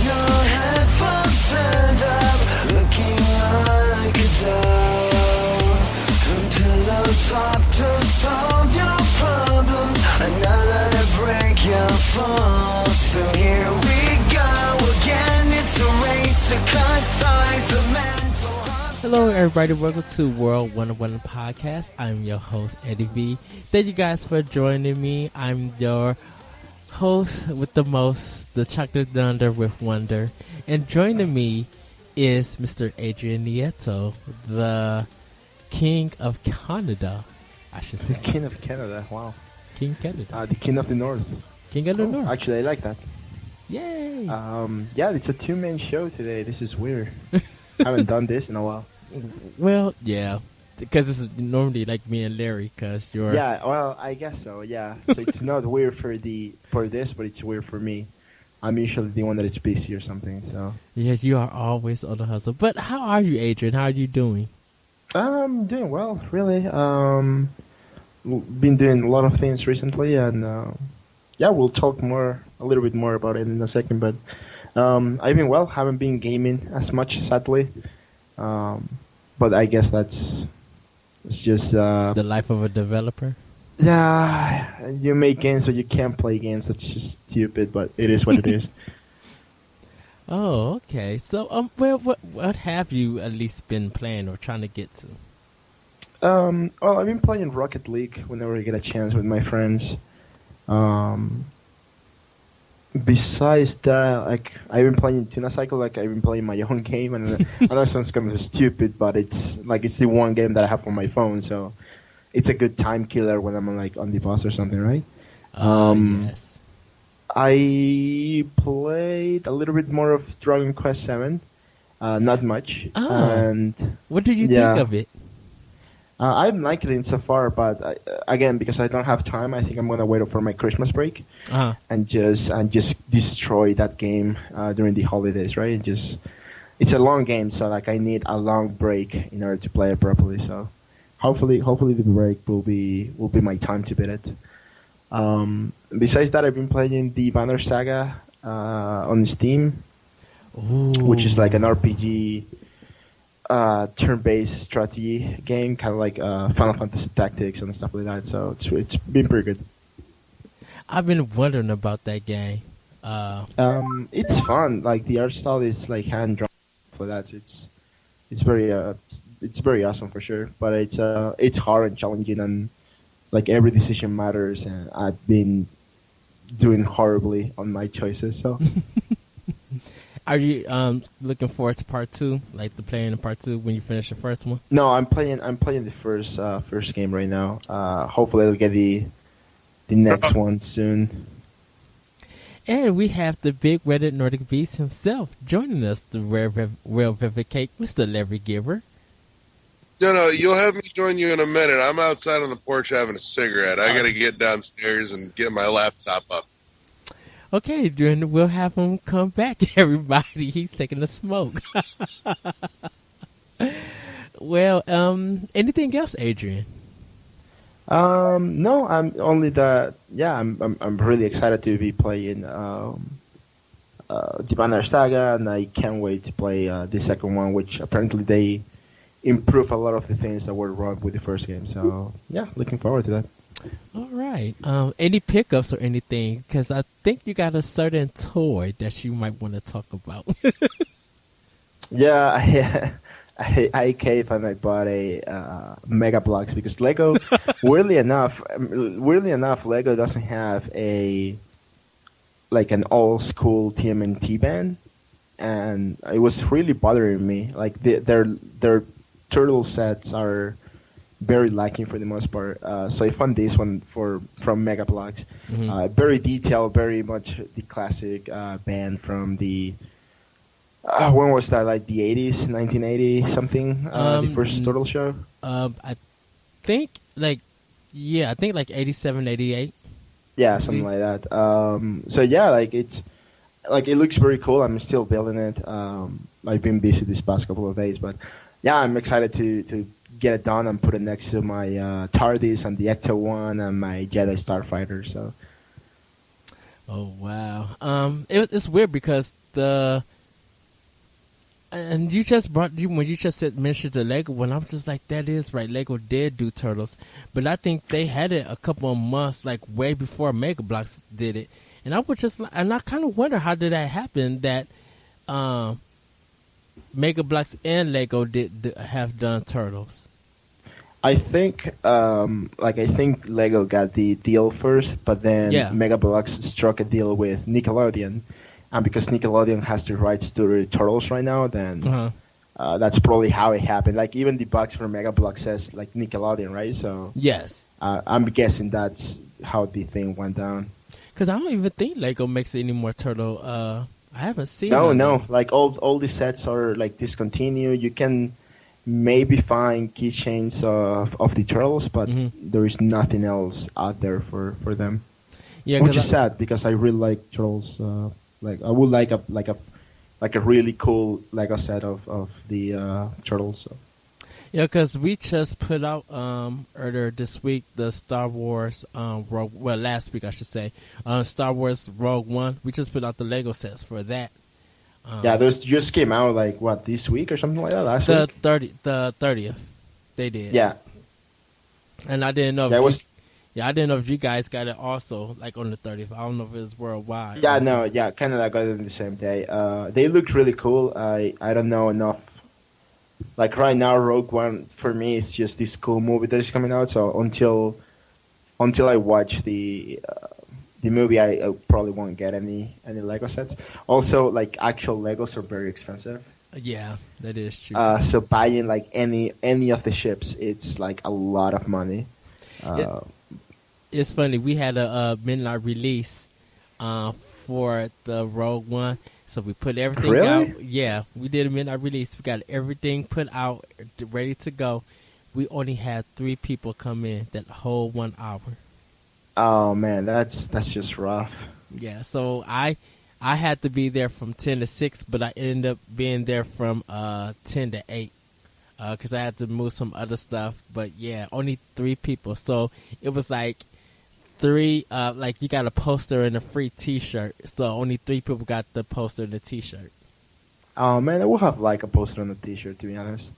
your headphones, stand up, looking like a doll. Pillow talk to solve your problems, another to break your fall. So here we go again, it's a race to cut ties, the mental hospital. Hello, everybody. Welcome to World 101 Podcast. I'm your host, Eddie V. Thank you guys for joining me. I'm your host with the most, the chocolate thunder with wonder. And joining me is Mr. Adrian Nieto, the King of Canada, I should say. The King of Canada, wow. King Canada. The King of the North. King of the North. Actually, I like that. Yay. Yeah, it's a two-man show today. This is weird. Haven't done this in a while. Well, yeah. Because it's normally like me and Larry, because you're... Yeah, well, I guess so, yeah. So it's not weird for this, but it's weird for me. I'm usually the one that is busy or something, so... Yes, you are always on the hustle. But how are you, Adrian? How are you doing? I'm doing well, really. Been doing a lot of things recently, and yeah, we'll talk a little bit more about it in a second. But I've been well. Haven't been gaming as much, sadly. But I guess it's just the life of a developer. Yeah, you make games, so you can't play games. That's just stupid, but it is what it is. Oh, okay. So, well, what have you at least been playing or trying to get to? Well, I've been playing Rocket League whenever I get a chance with my friends. Besides that, like, I've been playing Tuna Cycle. Like, I've been playing my own game, and I know it sounds kind of stupid, but it's the one game that I have on my phone, so it's a good time killer when I'm on the bus or something, right? Yes. I played a little bit more of Dragon Quest VII, not much. Oh. And what did you think of it? I'm liking it so far, but again, because I don't have time, I think I'm gonna wait for my Christmas break and just destroy that game during the holidays, right? It's a long game, so I need a long break in order to play it properly. So hopefully the break will be my time to beat it. Besides that, I've been playing the Banner Saga on Steam, which is like an RPG turn-based strategy game, kind of like Final Fantasy Tactics and stuff like that. So it's been pretty good. I've been wondering about that game. It's fun. Like, the art style is like hand drawn. For that, it's very awesome for sure. But it's hard and challenging, and like every decision matters. And I've been doing horribly on my choices. So. Are you looking forward to part 2, like the playing of part 2 when you finish the first one? No, I'm playing the first game right now. Hopefully I'll get the next one soon. And we have the big Reddit Nordic Beast himself joining us, the rare Vivicate, Mr. Larry Giver. No, you'll have me join you in a minute. I'm outside on the porch having a cigarette. I got to get downstairs and get my laptop up. Okay, then we'll have him come back, everybody. He's taking a smoke. Well, anything else, Adrian? No, I'm only that. Yeah, I'm really excited to be playing the Banner Saga, and I can't wait to play the second one, which apparently they improve a lot of the things that were wrong with the first game. So yeah, looking forward to that. All right. Any pickups or anything? Because I think you got a certain toy that you might want to talk about. Yeah, I caved and I bought a Mega Bloks because Lego, weirdly enough, Lego doesn't have an old school TMNT band, and it was really bothering me. Like their turtle sets are very lacking for the most part. So I found this one from Mega Bloks. Mm-hmm. Very detailed, very much the classic band from the when was that? Like the 80s, 1980 something. The first turtle show. I think like 87, 88. Yeah, something like that. So yeah, it looks very cool. I'm still building it. I've been busy this past couple of days, but yeah, I'm excited to get it done and put it next to my TARDIS and the Ecto-1 and my Jedi Starfighter. So. Oh wow! It's weird because the and you just when you just mentioned the Lego one, I'm just like, that is right. Lego did do Turtles, but I think they had it a couple of months, like way before Mega Bloks did it. And I kind of wonder how did that happen that Mega Bloks and Lego have done Turtles. I think Lego got the deal first, but then Mega Bloks struck a deal with Nickelodeon, and because Nickelodeon has the rights to the Turtles right now, then that's probably how it happened. Like even the box for Mega Bloks says like Nickelodeon, right? So yes, I'm guessing that's how the thing went down. Because I don't even think Lego makes any more turtle. I haven't seen. No. Like all the sets are like discontinued. You can maybe find keychains of the turtles, but there is nothing else out there for them. Yeah, which is sad because I really like turtles. Like I would like a really cool Lego set of the turtles. So. Yeah, because we just put out earlier this week the Star Wars last week I should say, Star Wars Rogue One. We just put out the Lego sets for that. Those just came out like what, this week or something like that. Last week, the 30th, they did. Yeah, and I didn't know. I didn't know if you guys got it also like on the 30th. I don't know if it was worldwide. Yeah, Canada got it on the same day. They look really cool. I don't know enough. Like right now, Rogue One for me is just this cool movie that is coming out. So until I watch the movie, I probably won't get any Lego sets. Also, like actual Legos are very expensive. Yeah, that is true. So buying like any of the ships, it's like a lot of money. It's funny. We had a midnight release for the Rogue One. So we put everything out. Yeah, we did a midnight release. We got everything put out, ready to go. We only had 3 people come in that whole 1 hour. Oh man, that's just rough. Yeah, so I had to be there from 10 to 6, but I ended up being there from 10 to 8 because I had to move some other stuff. But yeah, only 3 people. So it was like 3, like you got a poster and a free T-shirt. So only 3 people got the poster and the T-shirt. Oh man, I will have like a poster and a T-shirt, to be honest.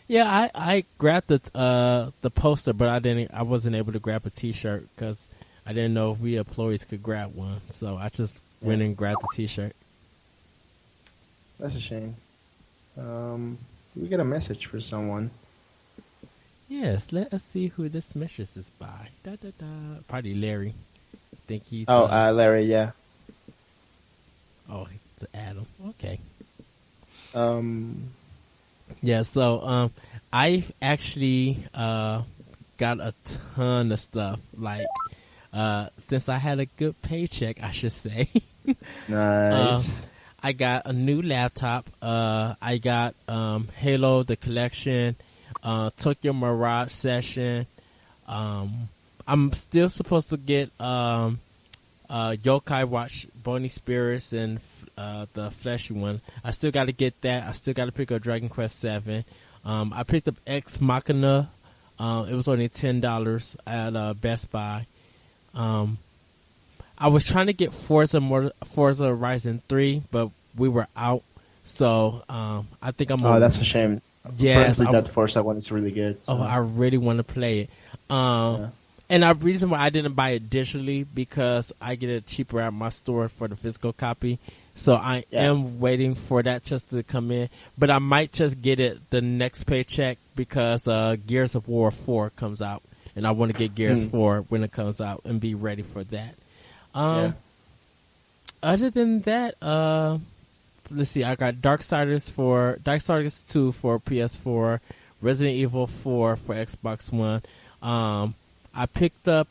Yeah, I grabbed the poster, but I wasn't able to grab a T-shirt because I didn't know if we employees could grab one. So I just went and grabbed the T-shirt. That's a shame. Did we get a message for someone? Yes, let us see who this message is by. Probably Larry. I think he's. Larry, yeah. Oh, it's Adam. Okay. Yeah, so I've actually got a ton of stuff. Like, since I had a good paycheck, I should say. Nice. I got a new laptop. I got Halo the collection. Tokyo Mirage Session. I'm still supposed to get Yokai Watch Bony Spirits and the fleshy one. I still got to get that. I still got to pick up Dragon Quest 7. I picked up Ex Machina. It was only $10 at Best Buy. I was trying to get Forza Horizon 3, but we were out. So I think I'm. Oh, that's a shame. Yes, that Forza one is really good. So. Oh, I really want to play it. And the reason why I didn't buy it digitally because I get it cheaper at my store for the physical copy. So I am waiting for that just to come in. But I might just get it the next paycheck because Gears of War 4 comes out. And I want to get Gears 4 when it comes out and be ready for that. Other than that, let's see. I got Darksiders 2 for PS4, Resident Evil 4 for Xbox One. I picked up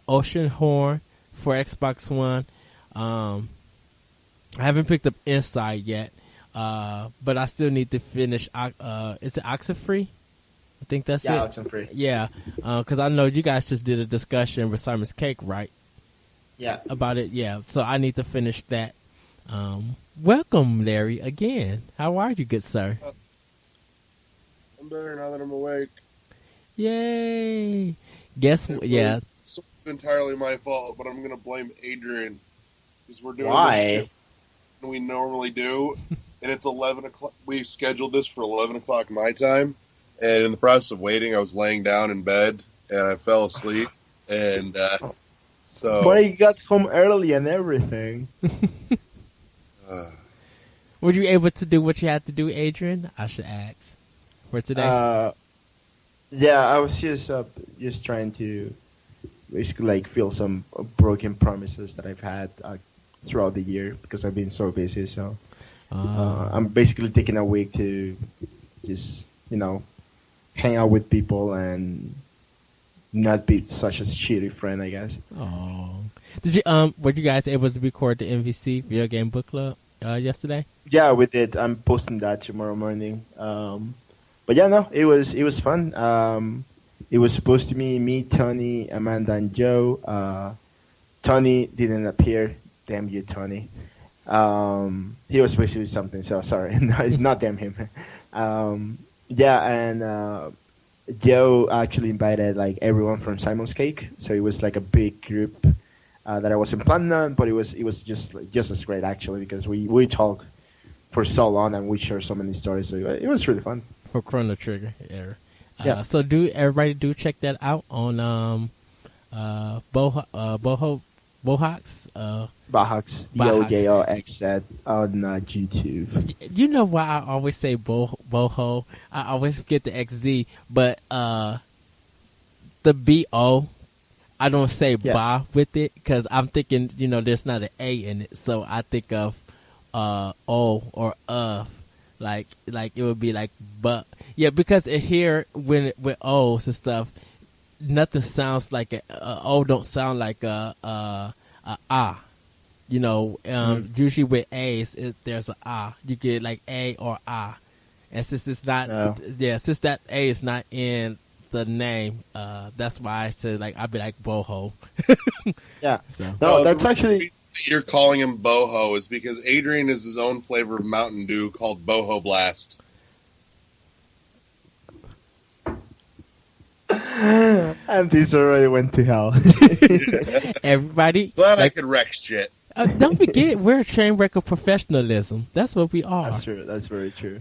Ocean Horn for Xbox One. I haven't picked up Inside yet, but I still need to finish. Is it Oxenfree? I think that's it. Oxenfree. Yeah, because I know you guys just did a discussion with Simon's Cake, right? Yeah. About it, yeah. So I need to finish that. Welcome, Larry, again. How are you, good sir? I'm better now that I'm awake. Yay! Guess what? Yeah. It's entirely my fault, but I'm going to blame Adrian. because we're doing Why? this shit than we normally do, and it's 11 o'clock. We scheduled this for 11 o'clock my time, and in the process of waiting, I was laying down in bed and I fell asleep, and so. But you got home early and everything. Were you able to do what you had to do, Adrian? I should ask for today. Yeah, I was just trying to basically like fill some broken promises that I've had throughout the year because I've been so busy. So I'm basically taking a week to just hang out with people and not be such a shitty friend, I guess. Oh, did you were you guys able to record the MVC Video Game Book Club yesterday? Yeah, we did. I'm posting that tomorrow morning. But yeah, no, it was fun. It was supposed to be me, Tony, Amanda, and Joe. Tony didn't appear. Damn you, Tony. He was busy with something, so sorry. No, not damn him. Yeah, and Joe actually invited like everyone from Simon's Cake, so it was like a big group that I wasn't planning on, but it was just as great actually because we talked for so long and we shared so many stories, so it was really fun. For Chrono Trigger, yeah. Yeah. So everybody check that out on Bohox. Bahox, BOJOXZ on YouTube. You know why I always say boho? I always get the XZ, but the BO, I don't say ba with it because I'm thinking, there's not an A in it, so I think of O or of. Like it would be like but yeah, because here when with O's and stuff, nothing sounds like a O don't sound like a ah. Usually with A's there's a ah. You get like A or ah, and since it's not since that A is not in the name, that's why I said like I'd be like boho. Yeah. So. No, that's actually. You're calling him Boho is because Adrian is his own flavor of Mountain Dew called Boho Blast. And this already went to hell. Everybody. Glad I could wreck shit. Don't forget, we're a train wreck of professionalism. That's what we are. That's true. That's very true.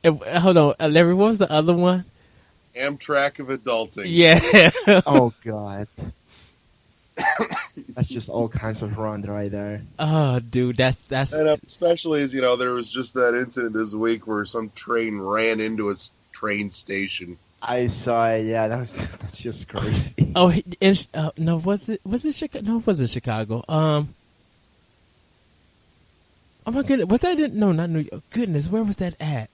Hold on, Larry, what was the other one? Amtrak of adulting. Yeah. Oh, God. That's just all kinds of run right there. Oh, dude, that's. And especially as there was just that incident this week where some train ran into a train station. I saw it. Yeah, that's just crazy. Oh, no, was it Chicago? No, it wasn't Chicago. Oh my goodness, was that no, not New York. Goodness, where was that at?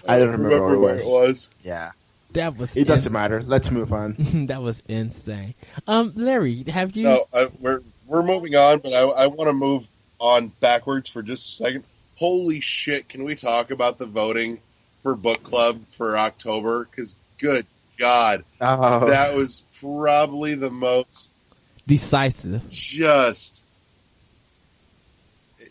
I don't remember where it was. Yeah. That was. It doesn't matter. Let's move on. That was insane. Larry, have you? No, we're moving on, but I want to move on backwards for just a second. Holy shit! Can we talk about the voting for book club for October? Because good God, that was probably the most decisive. Just.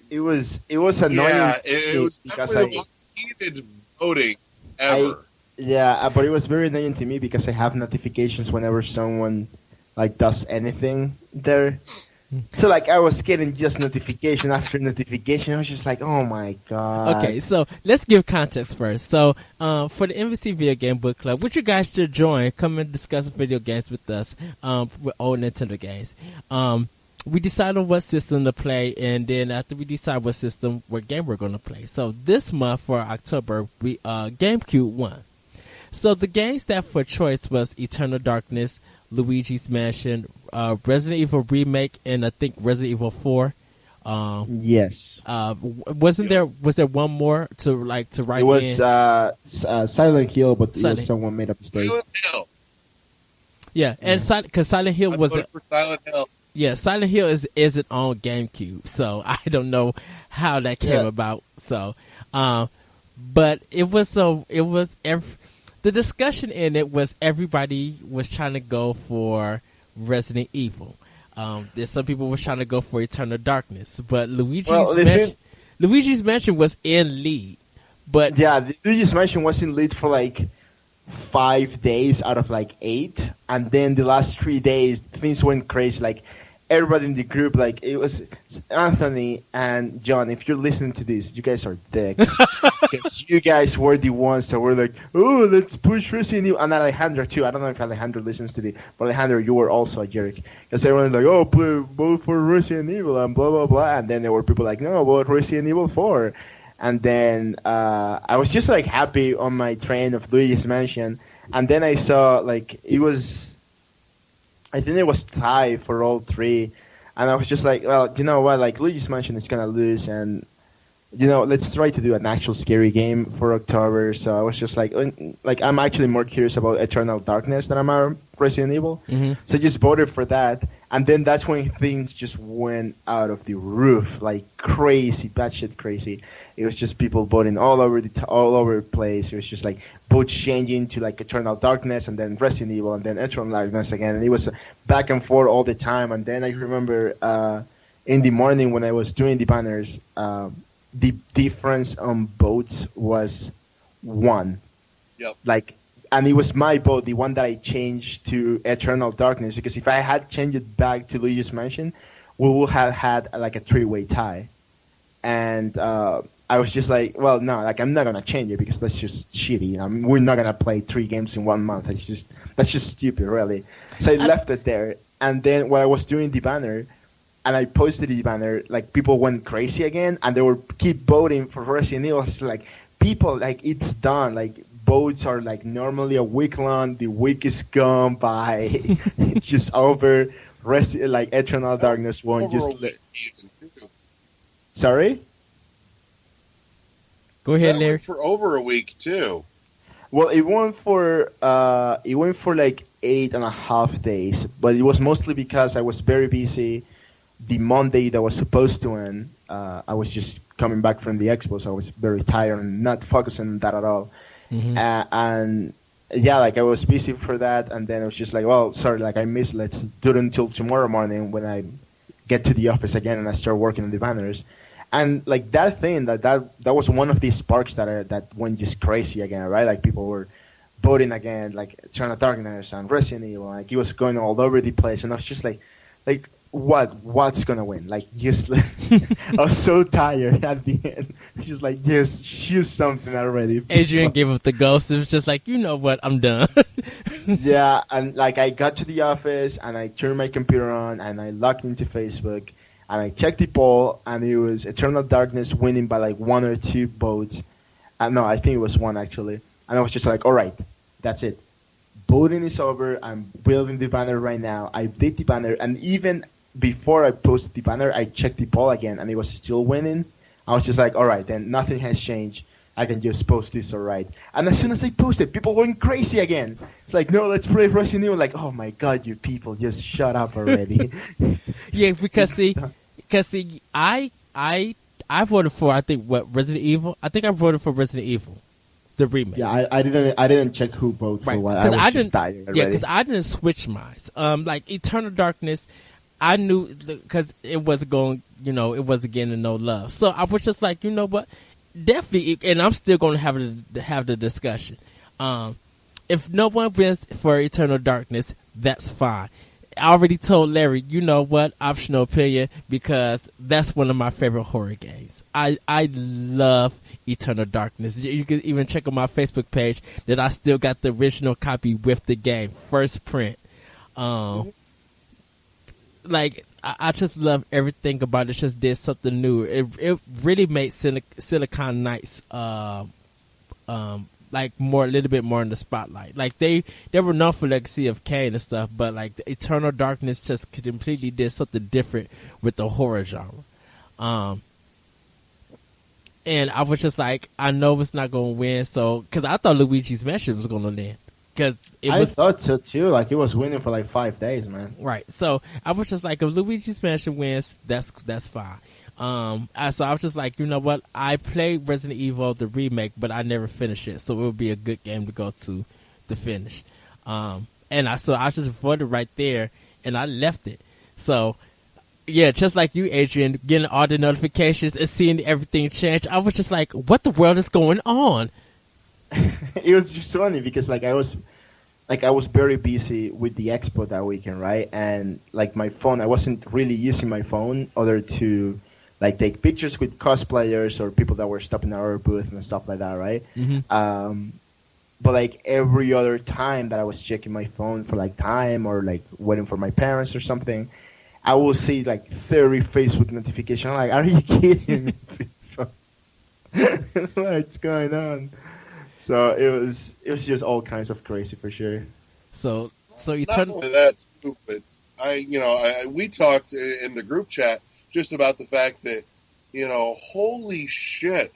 It was annoying. Yeah, it was because definitely the most heated voting ever. Yeah, but it was very annoying to me because I have notifications whenever someone does anything there. So I was getting just notification after notification. I was just like, oh my God. Okay, so let's give context first. So for the MVC Video Game Book Club, which you guys should join, come and discuss video games with us, with old Nintendo games. We decide on what system to play, and then after we decide what game we're going to play. So this month for October, we GameCube won. So the games that for choice was Eternal Darkness, Luigi's Mansion, Resident Evil Remake, and I think Resident Evil 4. Yes. Was there one more to write in? It was Silent Hill, but someone made a mistake. Silent Hill. Yeah, and because Silent Hill was for Silent Hill. Yeah, Silent Hill isn't on GameCube, so I don't know how that came about. So, but the discussion in it was everybody was trying to go for Resident Evil. There's some people were trying to go for Eternal Darkness, but Luigi's Mansion was in lead. But yeah, Luigi's Mansion was in lead for 5 days out of 8, and then the last 3 days things went crazy. everybody in the group, like it was Anthony and John. If you're listening to this, you guys are dicks. Because you guys were the ones that were like, oh, let's push Resident Evil. And Alejandro too. I don't know if Alejandro listens to this, but Alejandro, you were also a jerk. Because everyone was like, oh, vote for Resident Evil and blah, blah, blah. And then there were people like, no, vote Resident Evil 4. And then I was just like happy on my train of Luigi's Mansion. And then I saw like I think it was tie for all three. And I was just like, well, you know what? Like Luigi's Mansion is gonna lose, and let's try to do an actual scary game for October. So I was just like I'm actually more curious about Eternal Darkness than I'm about Resident Evil. Mm-hmm. So I just voted for that. And then that's when things just went out of the roof, like crazy, batshit crazy. It was just people voting all over the place. It was just like votes changing to like Eternal Darkness and then Resident Evil and then Eternal Darkness again. And it was back and forth all the time. And then I remember in the morning when I was doing the banners, the difference on votes was 1. Yep. And it was my vote, the one that I changed to Eternal Darkness, because if I had changed it back to Luigi's Mansion, we would have had like a 3-way tie. And I was just like, well, no, like I'm not gonna change it because that's just shitty. We're not gonna play 3 games in 1 month. That's just stupid, really. So I left it there. And then when I was doing the banner, and I posted the banner, like people went crazy again, and they would keep voting for Resident Evil. It's like people, like it's done, like. Votes are like normally a week long. The week is gone by. It's just over. Like Eternal Darkness won. Sorry. Go ahead, Larry. Larry. For over a week too. Well, it went for like 8.5 days, but it was mostly because I was very busy. The Monday that was supposed to end, I was just coming back from the expo, so I was very tired and not focusing on that at all. Mm-hmm. And yeah, like I was busy for that, and then I was just like, well, sorry, like I missed. Let's do it until tomorrow morning when I get to the office again and I start working on the banners. And like that thing, that was one of these sparks that went just crazy again, right? Like people were voting again, like Eternal Darkness and Resident Evil. Like it was going all over the place, and I was just like what's gonna win? Like just I was so tired at the end. Just like just choose something already. Adrian gave up the ghost. It was just like, you know what, I'm done. Yeah, and like I got to the office and I turned my computer on and I logged into Facebook and I checked the poll and it was Eternal Darkness winning by like 1 or 2 votes. No, I think it was 1 actually. And I was just like, all right, that's it. Voting is over. I'm building the banner right now. I did the banner, and even before I posted the banner, I checked the poll again, and it was still winning. I was just like, all right, then nothing has changed. I can just post this, all right. And as soon as I posted, people went crazy again. It's like, no, let's play Resident Evil. Like, oh my God, you people, just shut up already. Yeah, because I voted for, I think, Resident Evil? I think I voted for Resident Evil, the remake. Yeah, I didn't check who voted for what. I was just tired already. Yeah, because I didn't switch mine. Like Eternal Darkness, I knew because it wasn't going, it wasn't getting no love. So I was just like, you know what? Definitely, and I'm still going to have the discussion. If no one wins for Eternal Darkness, that's fine. I already told Larry, you know what? Optional opinion, because that's one of my favorite horror games. I love Eternal Darkness. You can even check on my Facebook page that I still got the original copy with the game, first print. Like I just love everything about it. It just did something new. It really made Silicon Knights like a little bit more in the spotlight. Like they were known for Legacy of Kain and stuff, but like the Eternal Darkness just completely did something different with the horror genre. And I was just like, I know it's not going to win, so because I thought Luigi's Mansion was going to win. Because I thought so too. Like it was winning for like 5 days, man. Right. So I was just like, if Luigi's Mansion wins, that's fine. So I was just like, you know what? I played Resident Evil the remake, but I never finished it, so it would be a good game to go to finish. And I just voted right there, and I left it. So yeah, just like you, Adrian, getting all the notifications and seeing everything change, I was just like, what the world is going on? It was just funny because like I was like I was very busy with the expo that weekend, right? And like my phone, I wasn't really using my phone other to like take pictures with cosplayers or people that were stopping at our booth and stuff like that, right? But like every other time that I was checking my phone for like time or like waiting for my parents or something, I will see like 30 Facebook notifications. I'm like, are you kidding me? What's going on? So it was just all kinds of crazy for sure. So you Not turn only that, too, but we talked in the group chat just about the fact that, holy shit,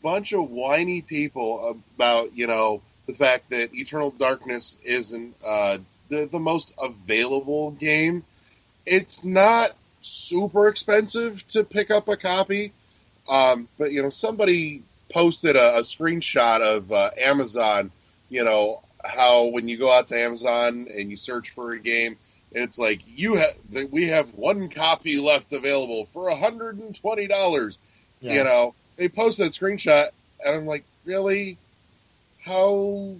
bunch of whiny people about, the fact that Eternal Darkness isn't the most available game. It's not super expensive to pick up a copy, but somebody posted a screenshot of Amazon. How when you go out to Amazon and you search for a game, and it's like we have one copy left available for $120. Yeah. They posted that screenshot, and I'm like, really? How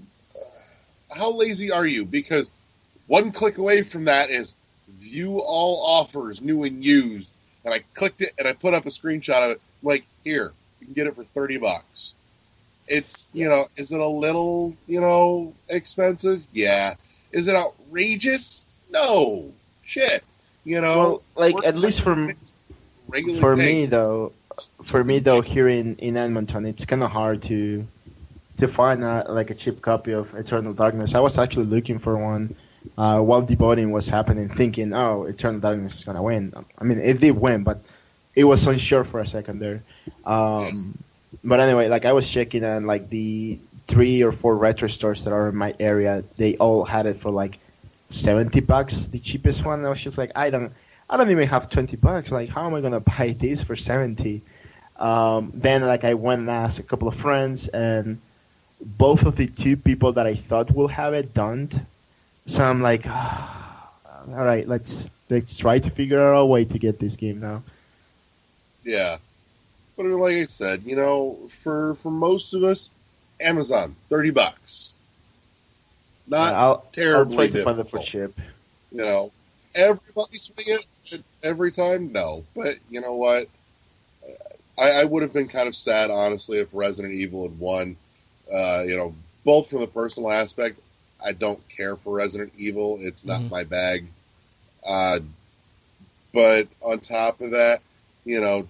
lazy are you? Because one click away from that is view all offers, new and used. And I clicked it and I put up a screenshot of it. I'm like, here, you can get it for $30. It's, is it a little, expensive? Yeah. Is it outrageous? No. Shit. Well, like at least for me though, here in Edmonton, it's kind of hard to find like a cheap copy of Eternal Darkness. I was actually looking for one while the voting was happening, thinking, "Oh, Eternal Darkness is gonna win." I mean, it did win, but it was unsure for a second there. But anyway, like I was checking, and like the 3 or 4 retro stores that are in my area, they all had it for like $70, the cheapest one. I was just like, I don't even have $20. Like, how am I gonna buy this for 70? Then like I went and asked a couple of friends, and both of the 2 people that I thought will have it don't. So I'm like, all right, let's try to figure out a way to get this game now. Yeah, but like I said, for most of us, Amazon, $30. Not terribly I'll try to find it difficult. for chip. Everybody swing it every time. No, but you know what? I would have been kind of sad, honestly, if Resident Evil had won. Both from the personal aspect, I don't care for Resident Evil. It's not my bag. But on top of that,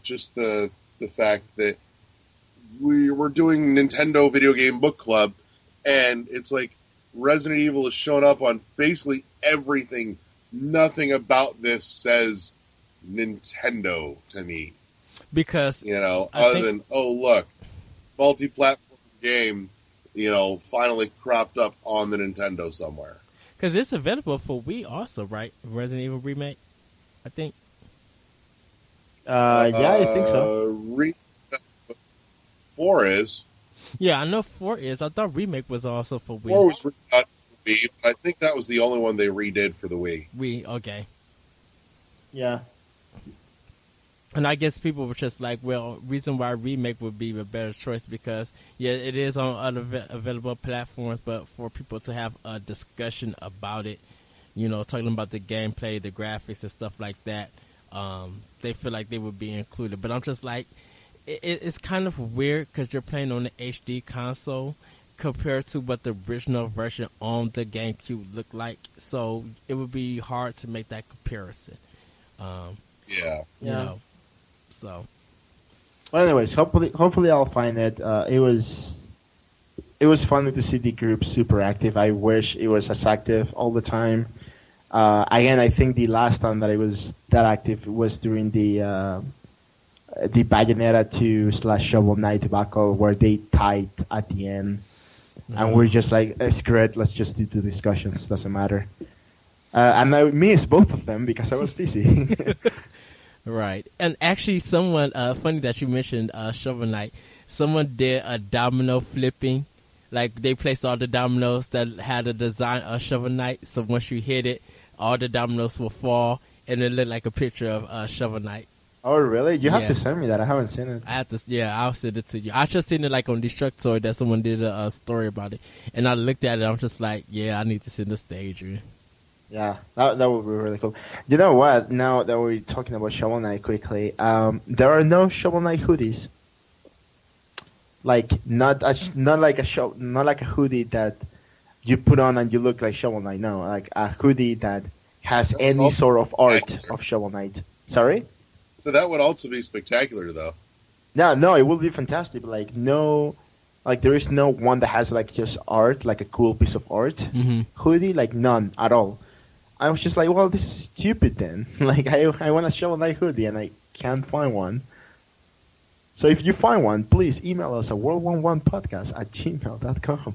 just the fact that we're doing Nintendo Video Game Book Club, and it's like Resident Evil is showing up on basically everything. Nothing about this says Nintendo to me. Because other than, oh look, multi-platform game, finally cropped up on the Nintendo somewhere. Because it's available for Wii also, right? Resident Evil Remake, I think. Yeah, I think so. 4 is. Yeah, I know 4 is. I thought Remake was also for Wii. 4 was redone for Wii, but I think that was the only one they redid for the Wii. Wii, okay. Yeah. And I guess people were just like, well, reason why Remake would be a better choice because, yeah, it is on other available platforms, but for people to have a discussion about it, talking about the gameplay, the graphics, and stuff like that, they feel like they would be included. But I'm just like, it's kind of weird because you're playing on the HD console compared to what the original version on the GameCube looked like. So it would be hard to make that comparison. Yeah. So. Well, anyways, hopefully I'll find it. It was funny to see the group super active. I wish it was as active all the time. Again, I think the last time that it was that active was during the Bayonetta 2 / Shovel Knight debacle where they tied at the end. And we're just like, screw it, let's just do the discussions, doesn't matter. And I missed both of them because I was busy. Right. And actually someone, funny that you mentioned Shovel Knight, someone did a domino flipping. Like they placed all the dominoes that had a design of Shovel Knight. So once you hit it, all the dominoes will fall and it looked like a picture of Shovel Knight. Oh, really? You have Yeah. to send me that. I haven't seen it. I have to, yeah, I'll send it to you. I just seen it like on Destructoid that someone did a story about it, and I looked at it. I'm just like, yeah, I need to send this to Adrian. Yeah, that would be really cool. You know what? Now that we're talking about Shovel Knight quickly, there are no Shovel Knight hoodies. Like not like a hoodie that you put on and you look like Shovel Knight. No, like a hoodie that has any sort of art of Shovel Knight. Sorry? So that would also be spectacular, though. No, it would be fantastic. But like no, like there is no one that has like just art, like a cool piece of art hoodie. Like none at all. I was just like, well, this is stupid then. Like I want a Shovel Knight hoodie and I can't find one. So if you find one, please email us at world11podcast@gmail.com.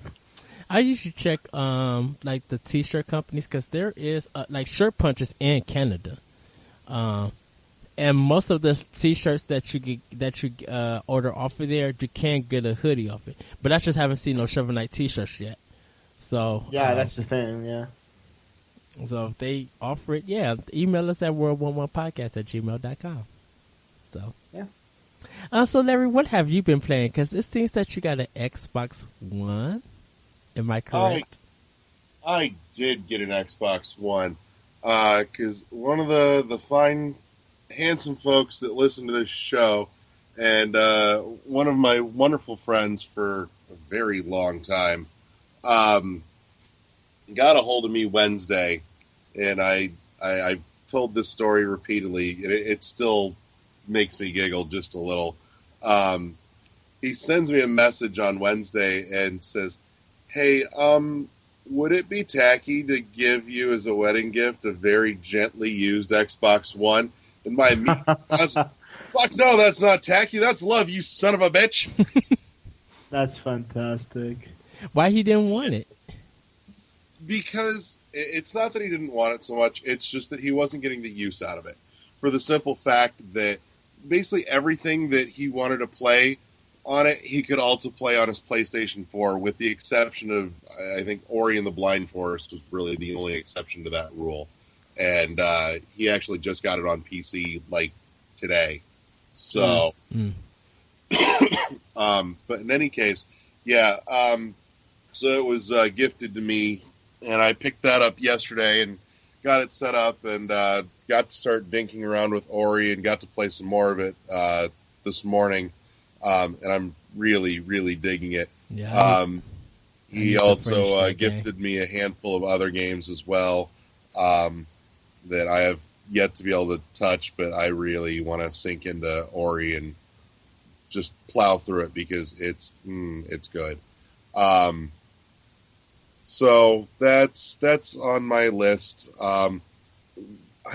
I usually check like the t-shirt companies because there is like Shirt Punches in Canada, and most of the t-shirts that you order off of there, you can get a hoodie off it. But I just haven't seen no Shovel Knight t-shirts yet. So yeah, that's the thing. Yeah. So if they offer it, yeah, email us at world11podcast@gmail.com. So yeah. So Larry, what have you been playing? Because it seems that you got an Xbox One. Am I correct? I did get an Xbox One because one of the fine, handsome folks that listen to this show, and one of my wonderful friends for a very long time, got a hold of me Wednesday, and I've told this story repeatedly, and it still makes me giggle just a little. He sends me a message on Wednesday and says, "Hey, would it be tacky to give you as a wedding gift a very gently used Xbox One?" And my immediate was, "Fuck no, that's not tacky. That's love, you son of a bitch." That's fantastic. Why he didn't want it? Because it's not that he didn't want it so much. It's just that he wasn't getting the use out of it. For the simple fact that basically everything that he wanted to play on it, he could also play on his PlayStation 4, with the exception of, I think, Ori and the Blind Forest was really the only exception to that rule. And he actually just got it on PC, like, today. So, but in any case, yeah, so it was gifted to me, and I picked that up yesterday and got it set up and got to start dinking around with Ori and got to play some more of it this morning. And I'm really, really digging it. Yeah, he also gifted me a handful of other games as well that I have yet to be able to touch, but I really want to sink into Ori and just plow through it because it's good. So that's on my list. I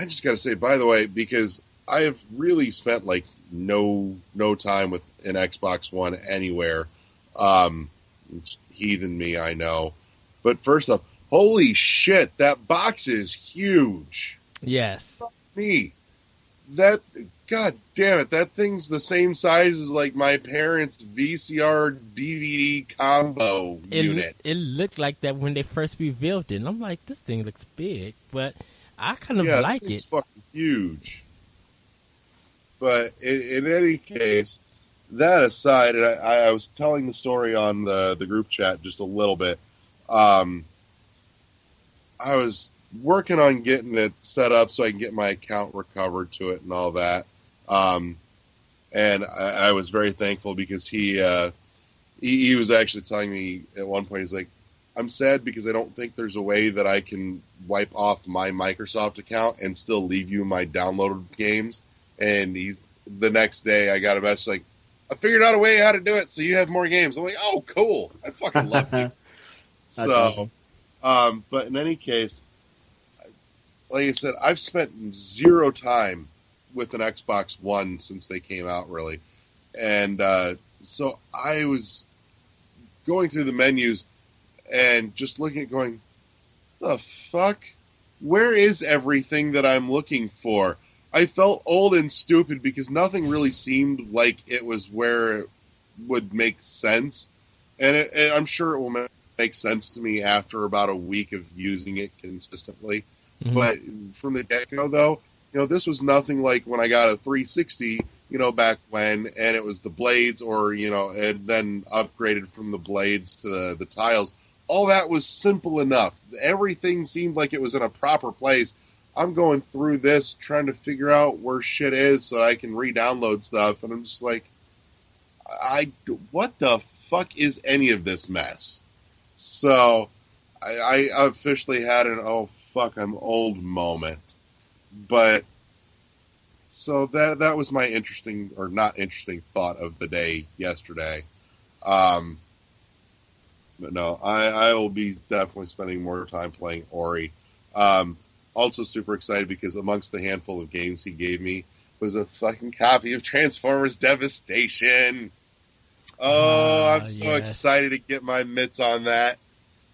just got to say, by the way, because I have really spent like no time with an Xbox One anywhere. Heathen me, I know. But first off, holy shit, that box is huge. Yes. Fuck me. God damn it, that thing's the same size as like my parents' VCR DVD combo unit. It looked like that when they first revealed it. And I'm like, this thing looks big, but I kind of like it. It's fucking huge. But in any case, that aside, and I was telling the story on the group chat just a little bit. I was working on getting it set up so I can get my account recovered to it and all that. And I was very thankful because he was actually telling me at one point, he's like, "I'm sad because I don't think there's a way that I can wipe off my Microsoft account and still leave you my downloaded games." And the next day I got a message like, "I figured out a way how to do it so you have more games." I'm like, "Oh, cool. I fucking love you." So, awesome. But in any case, like I said, I've spent zero time with an Xbox One since they came out, really. And so I was going through the menus and just looking at going, the fuck? Where is everything that I'm looking for? I felt old and stupid because nothing really seemed like it was where it would make sense. And I'm sure it will make sense to me after about a week of using it consistently. Mm-hmm. But from the get-go, though, this was nothing like when I got a 360, back when, and it was the blades, or and then upgraded from the blades to the tiles. All that was simple enough. Everything seemed like it was in a proper place. I'm going through this trying to figure out where shit is so I can re-download stuff, and I'm just like, what the fuck is any of this mess? So I officially had an oh fuck I'm old moment. But so that was my interesting or not interesting thought of the day yesterday. But no, I will be definitely spending more time playing Ori. Also super excited because amongst the handful of games he gave me was a fucking copy of Transformers Devastation. Oh, I'm so excited to get my mitts on that.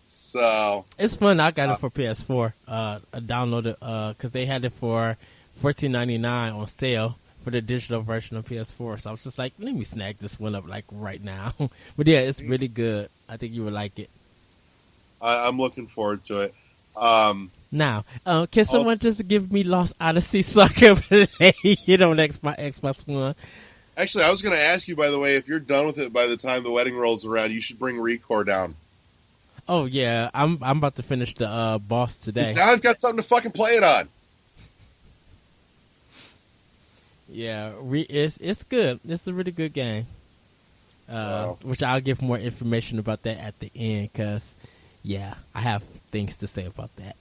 So it's fun. I got it for PS4. I downloaded because they had it for $14.99 on sale for the digital version of PS4. So I was just like, let me snag this one up like right now. But yeah, it's really good. I think you would like it. I'm looking forward to it. Now, can someone just give me Lost Odyssey Soccer Play it on Xbox One? Actually, I was going to ask you, by the way, if you're done with it by the time the wedding rolls around, you should bring Recore down. Oh yeah, I'm about to finish the boss today. Now I've got something to fucking play it on. Yeah, it's good. It's a really good game. Wow. Which I'll give more information about that at the end, because yeah, I have things to say about that.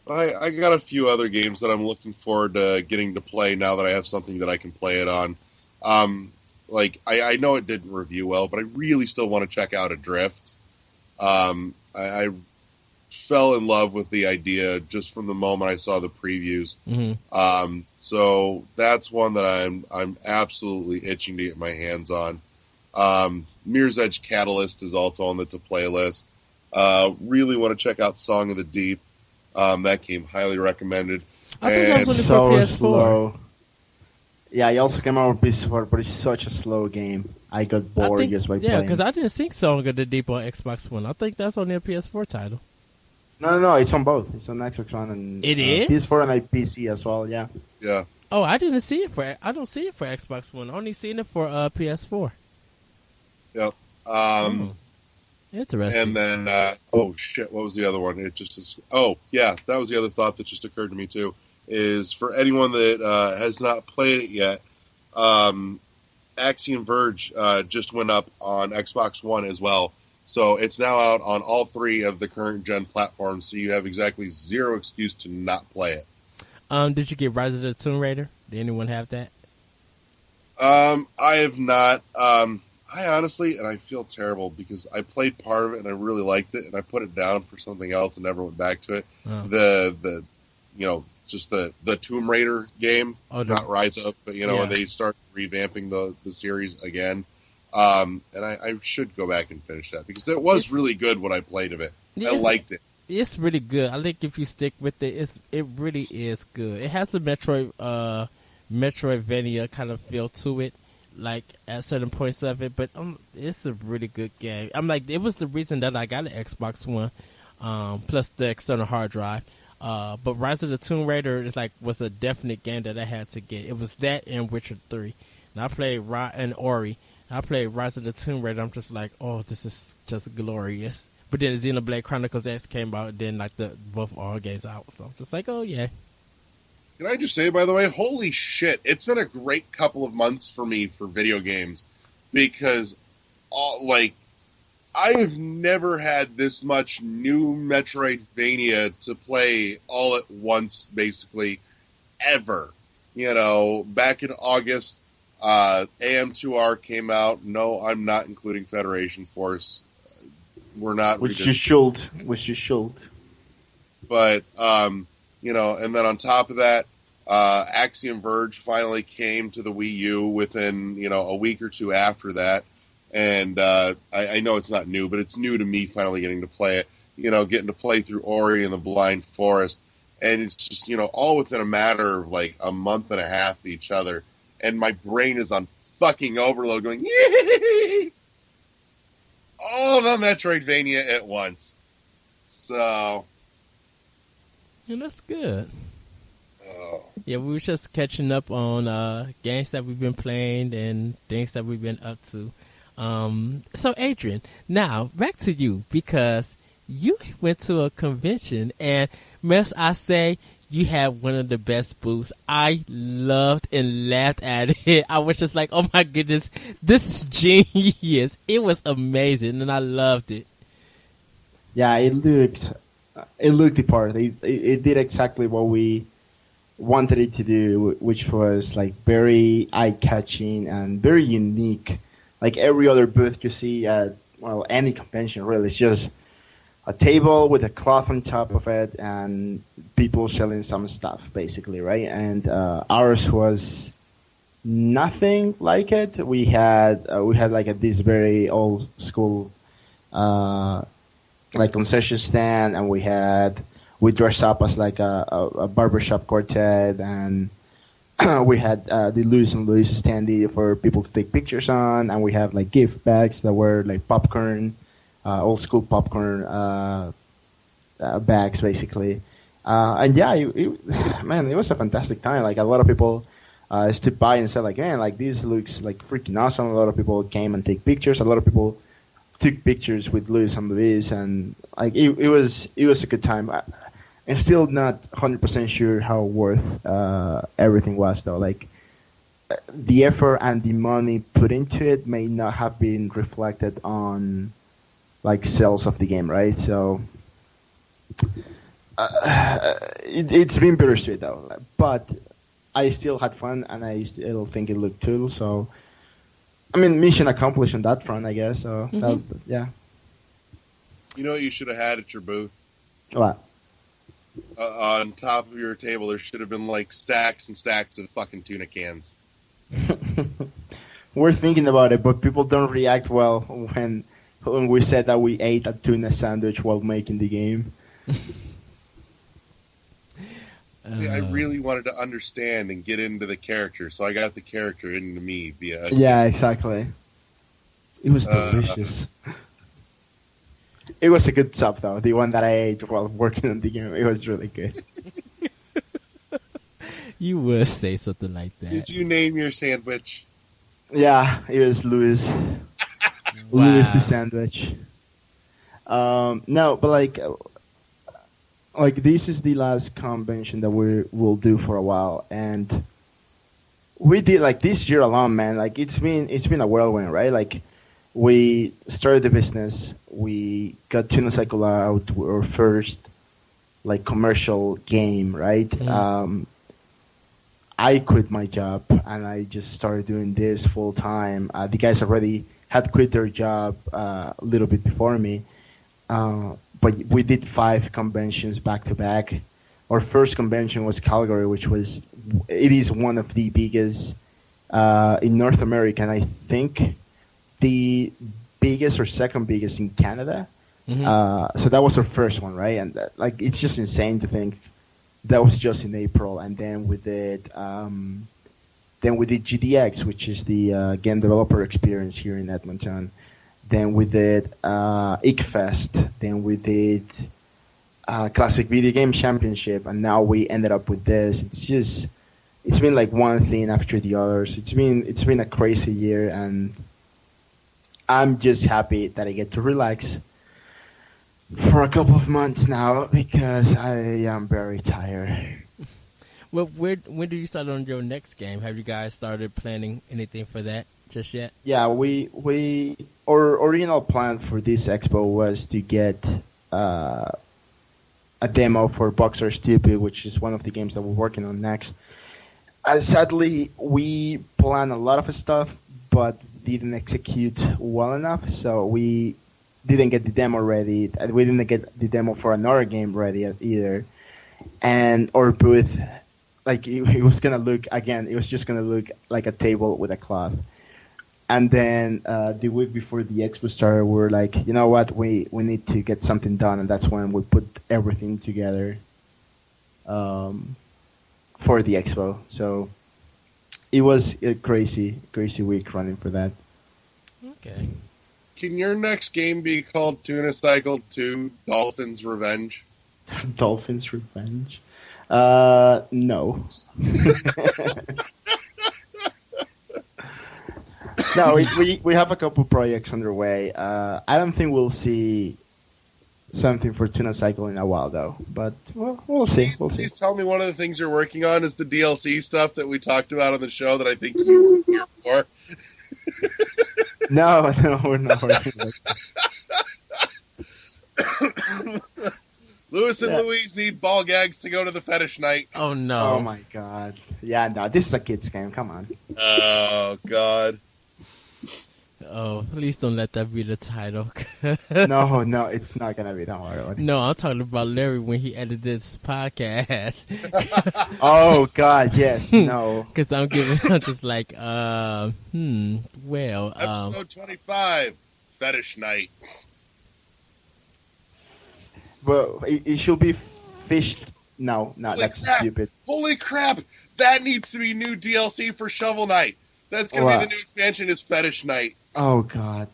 I got a few other games that I'm looking forward to getting to play now that I have something that I can play it on. I know it didn't review well, but I really still want to check out Adrift. I fell in love with the idea just from the moment I saw the previews. Mm-hmm. So that's one that I'm absolutely itching to get my hands on. Mirror's Edge Catalyst is also on the to play list. Really want to check out Song of the Deep. That game highly recommended. I think that was only so for PS4. Slow. Yeah, he also came out with PS4, but it's such a slow game. I got bored just by playing. Yeah, because I didn't think Song of the Deep on Xbox One. I think that's only a PS4 title. No, it's on both. It's on Xbox One and it is? PS4 and PC as well. Yeah. Yeah. Oh, I didn't see it for. I don't see it for Xbox One. I only seen it for PS4. Yep. Interesting. And then, oh shit, what was the other one? It just is. Oh yeah, that was the other thought that just occurred to me too. Is for anyone that has not played it yet, Axiom Verge just went up on Xbox One as well. So it's now out on all three of the current gen platforms, so you have exactly zero excuse to not play it. Did you get Rise of the Tomb Raider? Did anyone have that? I have not. I honestly, and I feel terrible because I played part of it and I really liked it, and I put it down for something else and never went back to it. The just the Tomb Raider game, not Rise Up, but when they start revamping the series again. And I should go back and finish that because it was really good when I played of it. I liked it. It's really good. I think if you stick with it, it really is good. It has the Metroidvania kind of feel to it, like at certain points of it, but it's a really good game. I'm like, it was the reason that I got an Xbox One, plus the external hard drive. But Rise of the Tomb Raider was a definite game that I had to get. It was that and Witcher 3. And I played and Ori. I played Rise of the Tomb Raider. I'm just like, oh, this is just glorious. But then Xenoblade Chronicles X came out, then both all games out. So I'm just like, oh yeah. Can I just say, by the way, holy shit, it's been a great couple of months for me for video games because, I have never had this much new Metroidvania to play all at once, basically, ever. Back in August, AM2R came out. No, I'm not including Federation Force. We're not. Which you should. But, and then on top of that, Axiom Verge finally came to the Wii U within, a week or two after that. And I know it's not new, but it's new to me finally getting to play it, getting to play through Ori and the Blind Forest. And it's just, all within a matter of a month and a half of each other. And my brain is on fucking overload going, yay! All the Metroidvania at once. So. Yeah, that's good. Yeah, we were just catching up on games that we've been playing and things that we've been up to. So Adrian, now back to you because you went to a convention and must I say you had one of the best booths. I loved and laughed at it. I was just like, oh my goodness, this is genius. It was amazing and I loved it. Yeah, it looked the part. It did exactly what we wanted it to do, which was like very eye-catching and very unique. Like every other booth you see at any convention, really, it's just a table with a cloth on top of it and people selling some stuff, basically, right? And ours was nothing like it. We had like this very old school like concession stand, and we dressed up as like a barbershop quartet, and we had the Louis and Louis standee for people to take pictures on, and we had like gift bags that were like popcorn, old school popcorn bags, basically. And yeah, man, it was a fantastic time. Like a lot of people stood by and said like, man, like this looks like freaking awesome. A lot of people came and take pictures. A lot of people took pictures with Louis and Louis, and like it was a good time. I'm still not 100% sure how worth everything was, though. Like the effort and the money put into it may not have been reflected on like sales of the game, right? So it's been bittersweet, though. But I still had fun, and I still think it looked cool. So I mean, mission accomplished on that front, I guess. So yeah. You know what you should have had at your booth? What? On top of your table, there should have been like stacks and stacks of fucking tuna cans. We're thinking about it, but people don't react well when we said that we ate a tuna sandwich while making the game. See, I really wanted to understand and get into the character, so I got the character into me via. Yeah, exactly. It was delicious. It was a good sub, though. The one that I ate while working on the game, it was really good. You would say something like that. Did you name your sandwich? Yeah, it was Louis. Wow. Louis the sandwich. No, but like this is the last convention that we'll do for a while, and we did like this year alone, man. Like it's been a whirlwind, right? Like we started the business, we got Tuna Cycle out, our first like commercial game, right? Mm. I quit my job and I just started doing this full time. The guys already had quit their job a little bit before me. But we did 5 conventions back to back. Our first convention was Calgary, it is one of the biggest in North America, and I think the biggest or second biggest in Canada. Mm-hmm. So that was our first one, right? And like it's just insane to think that was just in April, and then we did GDX, which is the game developer experience here in Edmonton. Then we did ICFest. Then we did Classic Video Game Championship, and now we ended up with this. It's been like one thing after the others. It's been a crazy year, and I'm just happy that I get to relax for a couple of months now because I am very tired. Well, when do you start on your next game? Have you guys started planning anything for that just yet? Yeah, our original plan for this expo was to get a demo for Boxer Stupid, which is one of the games that we're working on next. Sadly, we planned a lot of stuff, but didn't execute well enough, so we didn't get the demo ready. We didn't get the demo for another game ready either. And our booth, like it was gonna look again. It was just gonna look like a table with a cloth. And then the week before the expo started, we were like, you know what, we need to get something done, and that's when we put everything together for the expo. So it was a crazy week running for that. Okay. Can your next game be called Tuna Cycle 2 Dolphins Revenge? Dolphins Revenge? No. No, we have a couple projects underway. I don't think we'll see something for Tuna Cycle in a while, though. But we'll see. We'll see. Please tell me one of the things you're working on is the DLC stuff that we talked about on the show that I think you were here for. No, we're not working on that. Lewis and Louise need ball gags to go to the fetish night. Oh, no. Oh, my God. Yeah, no, this is a kid's game. Come on. Oh, God. Oh, please don't let that be the title. No, it's not going to be. Don't worry. No, I'm talking about Larry when he edited this podcast. Oh, God, yes. No. Because I'm just like, well. Episode 25, Fetish Night. Well, it should be fished. No, that's stupid. Holy crap! That needs to be new DLC for Shovel Knight. That's going to be the new expansion is Fetish Night. Oh, God.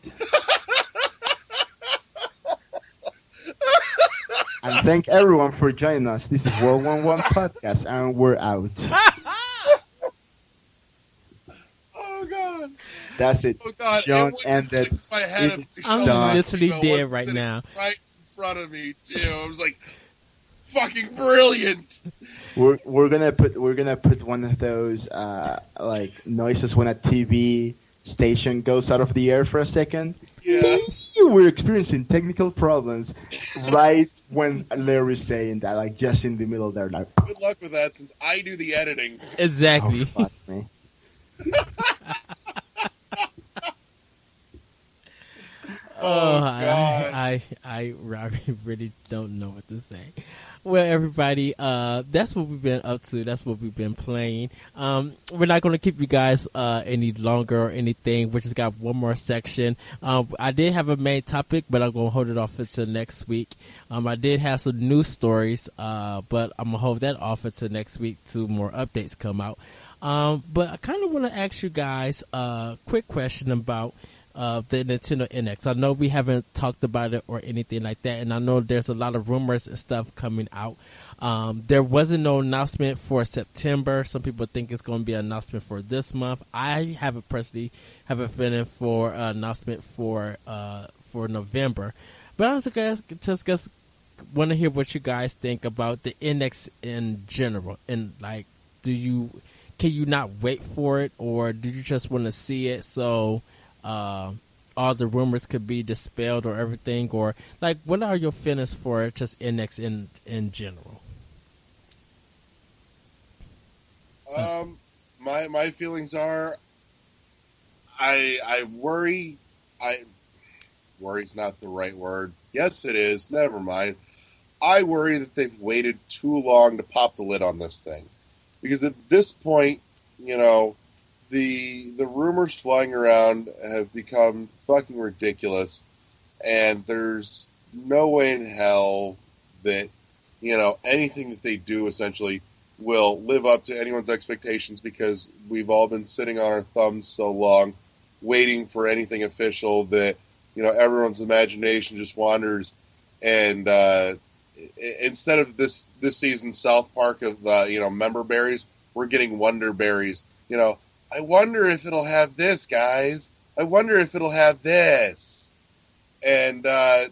And thank everyone for joining us. This is World 11 Podcast, and we're out. Oh, God. That's it. Oh, God. John ended. I'm literally dead right now. Right in front of me, too. I was like, fucking brilliant. We're gonna put one of those like noises when a TV station goes out of the air for a second. Yeah. We're experiencing technical problems right when Larry's saying that, like just in the middle there. Like, good luck with that, since I do the editing. Exactly. Oh, fuck me. Oh, God. I really don't know what to say. Well, everybody, that's what we've been up to. That's what we've been playing. We're not going to keep you guys any longer or anything. We just got one more section. I did have a main topic, but I'm going to hold it off until next week. I did have some news stories, but I'm going to hold that off until next week till more updates come out. But I kind of want to ask you guys a quick question about the Nintendo NX. I know we haven't talked about it or anything like that, and I know there's a lot of rumors and stuff coming out. There wasn't no announcement for September. Some people think it's going to be an announcement for this month. I haven't personally have a feeling for an announcement for November. But I was just want to hear what you guys think about the NX in general, and like, can you not wait for it, or do you just want to see it so all the rumors could be dispelled or everything, or like, what are your feelings for just NX in general? My feelings are, I worry. Worry's not the right word. Yes, it is. Never mind. I worry that they've waited too long to pop the lid on this thing, because at this point, you know, the rumors flying around have become fucking ridiculous, and there's no way in hell that, you know, anything that they do essentially will live up to anyone's expectations, because we've all been sitting on our thumbs so long waiting for anything official that, you know, everyone's imagination just wanders, and instead of this season's South Park of member berries, we're getting wonder berries. You know, I wonder if it'll have this, guys. I wonder if it'll have this. And I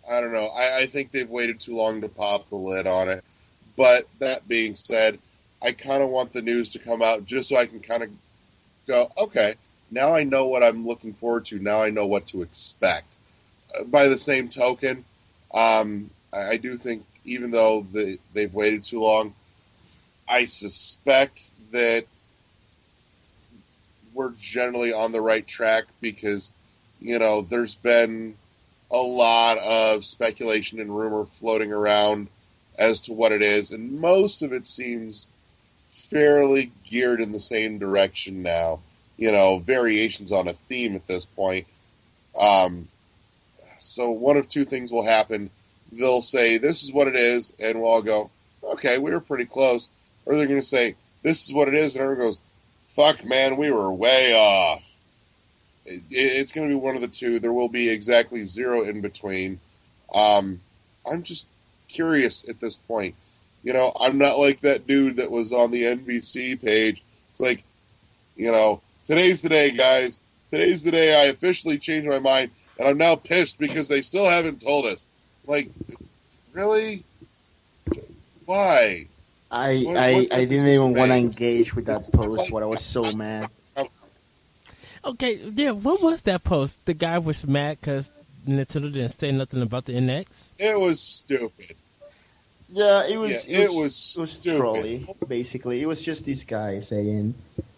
don't know. I think they've waited too long to pop the lid on it. But that being said, I kind of want the news to come out just so I can kind of go, okay, now I know what I'm looking forward to. Now I know what to expect. By the same token, I do think even though they've waited too long, I suspect that we're generally on the right track, because, you know, there's been a lot of speculation and rumor floating around as to what it is, and most of it seems fairly geared in the same direction now. You know, variations on a theme at this point. So one of two things will happen. They'll say, this is what it is, and we'll all go, okay, we were pretty close. Or they're going to say, this is what it is, and everyone goes, fuck, man, we were way off. It's going to be one of the two. There will be exactly zero in between. I'm just curious at this point. You know, I'm not like that dude that was on the NBC page. It's like, you know, today's the day, guys. Today's the day I officially changed my mind, and I'm now pissed because they still haven't told us. Like, really? Why? I didn't even want to engage with that post. But I was so mad. Okay, yeah. What was that post? The guy was mad because Nintendo didn't say nothing about the NX. It was stupid. Yeah, it was stupid. trolly, basically. It was just this guy saying,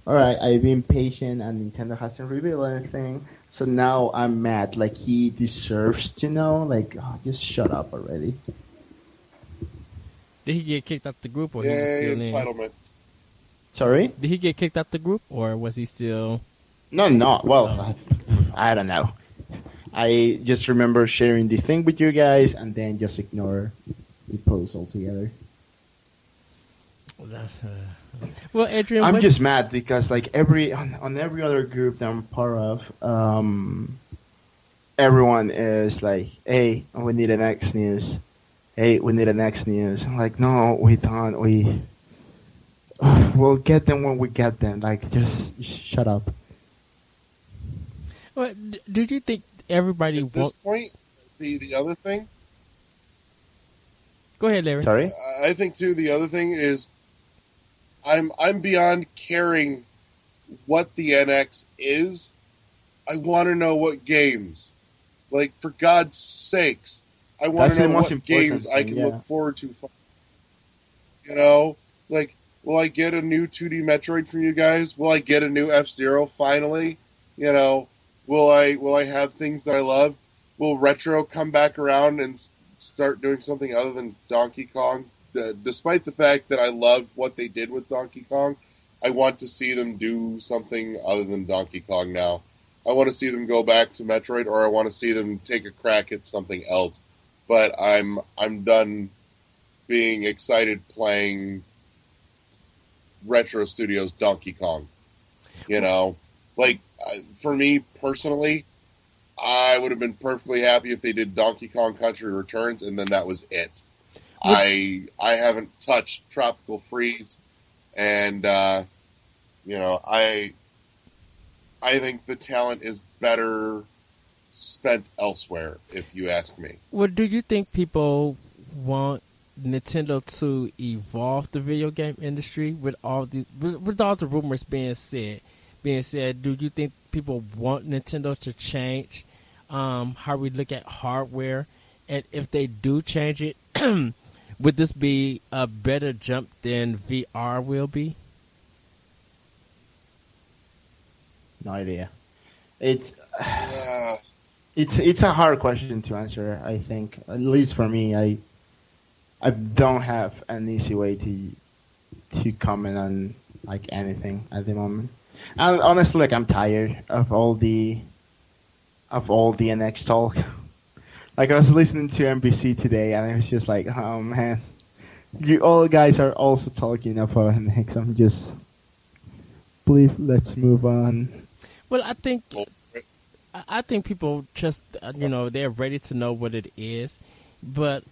alright, I've been patient and Nintendo hasn't revealed anything, so now I'm mad. Like, he deserves to know. Like, oh, just shut up already. Did he get kicked out the group, or he was still in? Entitlement. Sorry? Did he get kicked out the group, or was he still... No. Well, I don't know. I just remember sharing the thing with you guys and then just ignore the post altogether. Well, Adrian, I'm just mad because like on every other group that I'm part of, everyone is like, "Hey, we need an X news. Hey, we need an X news." I'm like, "No, we don't. We'll get them when we get them. Like, just shut up." Well, do you think everybody at this point, the other thing? Go ahead, Larry. Sorry? I think too. The other thing is, I'm beyond caring what the NX is. I want to know what games. Like, for God's sakes, I want to know what games I can look forward to. You know, like, will I get a new 2D Metroid from you guys? Will I get a new F-Zero finally? You know, will I have things that I love? Will Retro come back around and start doing something other than Donkey Kong? Despite the fact that I loved what they did with Donkey Kong, I want to see them do something other than Donkey Kong now. I want to see them go back to Metroid, or I want to see them take a crack at something else. But I'm done being excited playing Retro Studios Donkey Kong. You know, like, for me personally, I would have been perfectly happy if they did Donkey Kong Country Returns, and then that was it. I haven't touched Tropical Freeze, and you know, I think the talent is better spent elsewhere, if you ask me. Well, do you think people want Nintendo to evolve the video game industry with all the rumors being said? Do you think people want Nintendo to change how we look at hardware? And if they do change it, would this be a better jump than VR will be? No idea. It's a hard question to answer. I think, at least for me, I don't have an easy way to comment on like anything at the moment. And honestly, like, I'm tired of all the NX talk. Like, I was listening to NBC today, and I was just like, oh man, you all guys are also talking about NX. I'm just, please, let's move on. Well, I think people just, they're ready to know what it is, but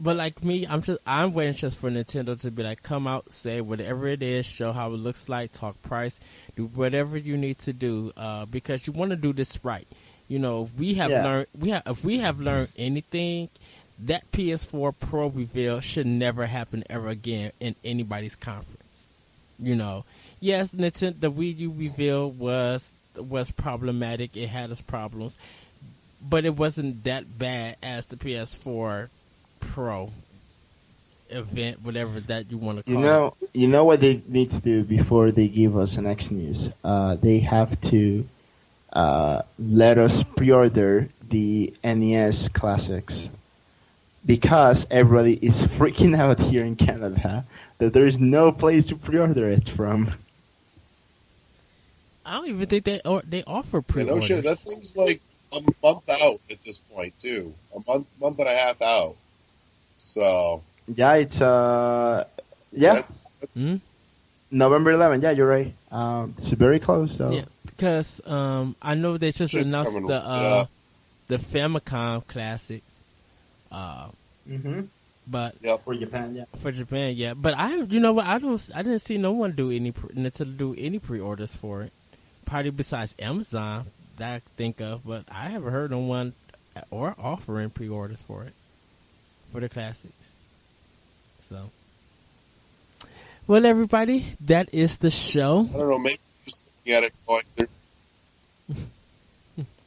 like me, I'm waiting just for Nintendo to be like, come out, say whatever it is, show how it looks like, talk price, do whatever you need to do, because you want to do this right. You know, if we have learned anything, that PS4 Pro reveal should never happen ever again in anybody's conference. You know, yes, the Wii U reveal was problematic. It had its problems, but it wasn't that bad as the PS4 Pro event, whatever that you want to call it. You know what they need to do before they give us an X news? They have to let us pre-order the NES classics, because everybody is freaking out here in Canada that there is no place to pre-order it from. I don't even think they offer pre-orders. No shit, that thing's like a month out at this point too. A month and a half out. So yeah, it's that's November 11th. Yeah, you're right. It's very close. So. Yeah, because I know they just announced the Famicom Classics. Mm-hmm. But For Japan, yeah. For Japan, yeah. But you know what? I didn't see no one do any pre-orders for it. Probably besides Amazon that I think of, but I haven't heard no one or offering pre-orders for it for the classics. So, well, everybody, that is the show. I don't know. Maybe just looking at it going.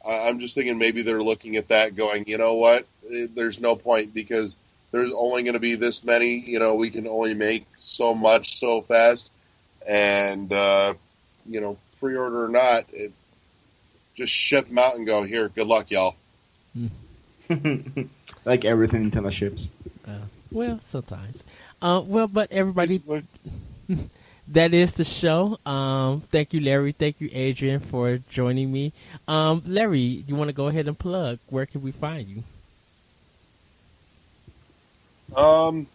I'm just thinking maybe they're looking at that going, you know what? There's no point because there's only going to be this many. You know, we can only make so much so fast, and you know, pre-order or not, just ship them out and go here. Good luck, y'all. Like everything Nintendo ships. Well, sometimes. But everybody, that is the show. Thank you, Larry. Thank you, Adrian, for joining me. Larry, you want to go ahead and plug? Where can we find you? The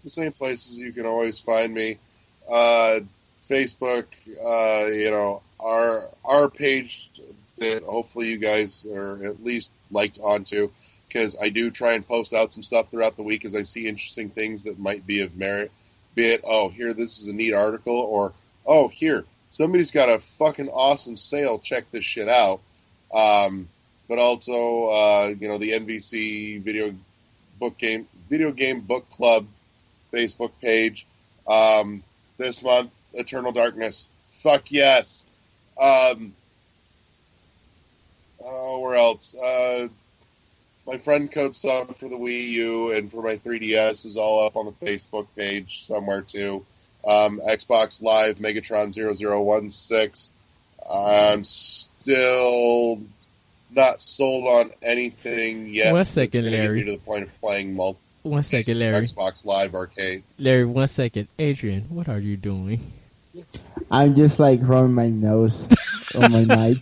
same places you can always find me. Facebook, you know, our page that hopefully you guys are at least liked onto, because I do try and post out some stuff throughout the week as I see interesting things that might be of merit. Be it, oh, here, this is a neat article, or, oh, here, somebody's got a fucking awesome sale, check this shit out. But also, you know, the NVC video game book club Facebook page. This month, Eternal Darkness. Fuck yes. Where else? My friend code stuff for the Wii U and for my 3DS is all up on the Facebook page somewhere too. Xbox Live Megatron 0016. I'm still not sold on anything yet. 1 second, that's Larry. get me to the point of playing 1 second, Larry. Xbox Live Arcade. Larry, 1 second. Adrian, what are you doing? I'm just like rubbing my nose on my mic.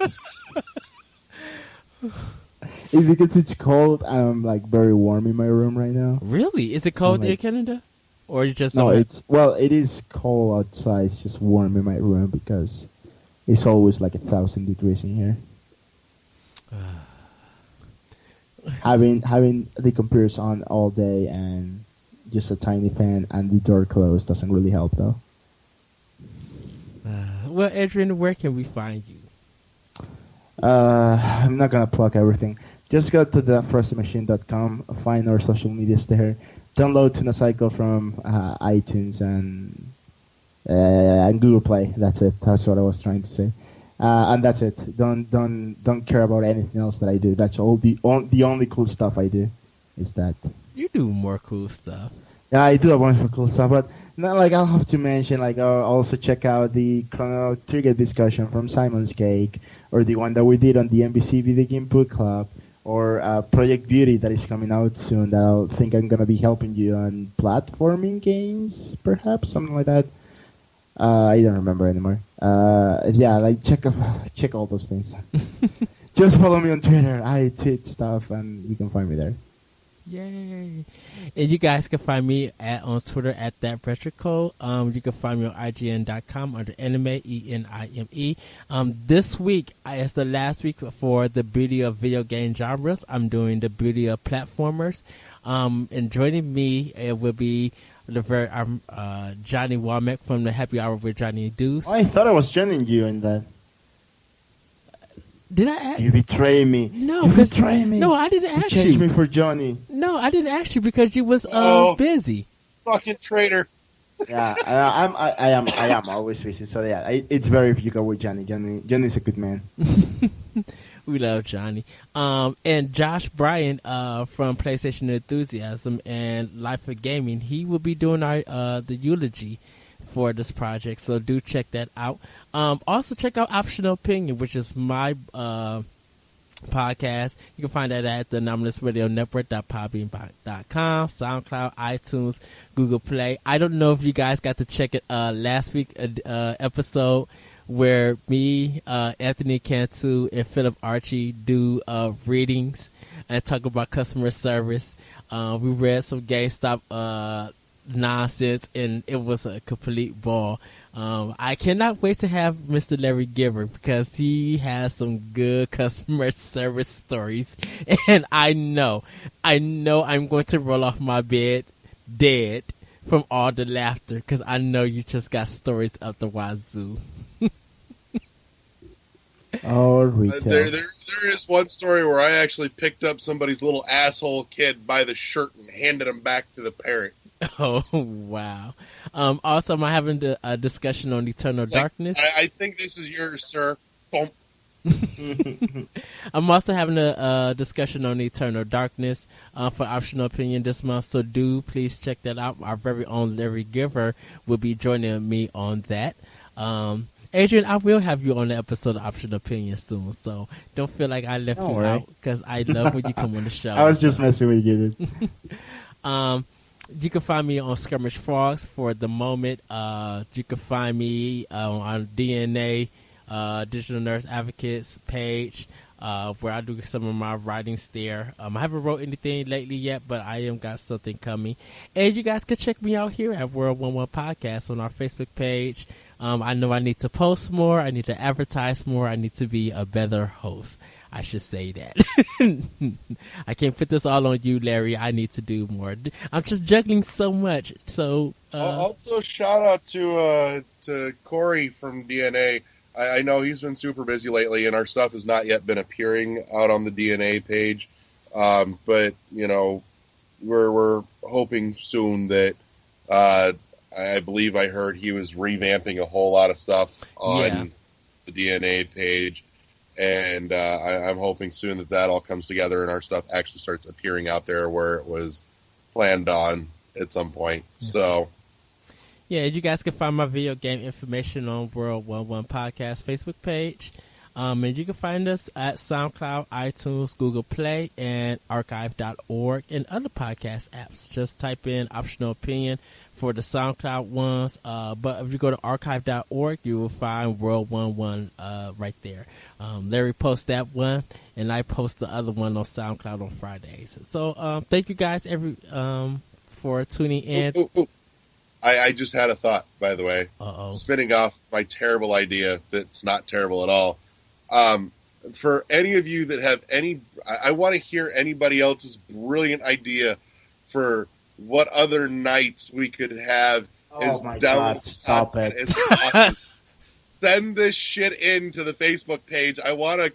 It's because it's cold. I'm like very warm in my room right now. Really? Is it cold in Canada? Or you just no? It is cold outside. It's just warm in my room because it's always like 1,000 degrees in here. Having the computers on all day and just a tiny fan and the door closed doesn't really help though. Well, Adrian, where can we find you? I'm not gonna plug everything. Just go to thefrostymachine.com, find our social medias there, download Tunacycle from iTunes and Google Play. That's it. That's what I was trying to say. And that's it. Don't care about anything else that I do. That's all. The only cool stuff I do is that. You do more cool stuff. Yeah, I do a bunch of cool stuff, but not like I'll have to mention. Like I'll also check out the Chrono Trigger discussion from Simon's Cake, or the one that we did on the NBC Video Game Book Club, or Project Beauty that is coming out soon. That I think I'm gonna be helping you on platforming games, perhaps something like that. I don't remember anymore. Yeah, like check all those things. Just follow me on Twitter. I tweet stuff, and you can find me there. Yay! And you guys can find me on Twitter at thatretrocode. You can find me on IGN.com under anime ENIME. This week is the last week for the beauty of video game genres. I'm doing the beauty of platformers. And joining me will be the very Johnny Womack from the Happy Hour with Johnny Deuce. I thought I was joining you in that. Did I? You betray me. No, you betray me. No, I didn't ask you. Change me for Johnny. No, I didn't ask you because you was busy. Fucking traitor. Yeah, I am always busy. So yeah, it's very if you go with Johnny. Johnny's a good man. We love Johnny. And Josh Bryan from PlayStation Enthusiasm and Life of Gaming, he will be doing our the eulogy for this project, so do check that out. Also check out Optional Opinion, which is my podcast. You can find that at the Anomalous Radio Network.podbean.com, SoundCloud, iTunes, Google Play. I don't know if you guys got to check it last week episode where me, Anthony Cantu, and Philip Archie do readings and talk about customer service. We read some GameStop nonsense, and it was a complete ball. I cannot wait to have Mr. Larry Giver because he has some good customer service stories, and I know I'm going to roll off my bed dead from all the laughter because I know you just got stories up the wazoo. Oh, retail. There is one story where I actually picked up somebody's little asshole kid by the shirt and handed him back to the parent. Oh, wow. Also, am I having a discussion on Eternal Darkness? I think this is yours, sir. Boom. I'm also having a discussion on Eternal Darkness for Optional Opinion this month, so do please check that out. Our very own Larry Giver will be joining me on that. Adrian, I will have you on the episode of Optional Opinion soon, so don't feel like I left you out because I love when you come on the show. I was just messing with you, dude. You can find me on Skirmish Frogs for the moment. You can find me on DNA, Digital Nurse Advocates page, where I do some of my writings there. I haven't wrote anything lately yet, but I am got something coming. And you guys can check me out here at World 11 Podcast on our Facebook page. I know I need to post more. I need to advertise more. I need to be a better host. I should say that. I can't put this all on you, Larry. I need to do more. I'm just juggling so much. So also shout out to Corey from DNA. I know he's been super busy lately, and our stuff has not yet been appearing out on the DNA page. But you know, we're hoping soon that I believe I heard he was revamping a whole lot of stuff on the DNA page. And I'm hoping soon that all comes together and our stuff actually starts appearing out there where it was planned on at some point. So, yeah, you guys can find my video game information on World 11 Podcast Facebook page. And you can find us at SoundCloud, iTunes, Google Play, and archive.org and other podcast apps. Just type in Optional Opinion for the SoundCloud ones. But if you go to archive.org, you will find World 11 right there. Larry posts that one, and I post the other one on SoundCloud on Fridays. So thank you guys for tuning in. I just had a thought, by the way. Spinning off my terrible idea that's not terrible at all. For any of you that have I want to hear anybody else's brilliant idea for what other nights we could have as download. Stop it. Send this shit in to the Facebook page. I want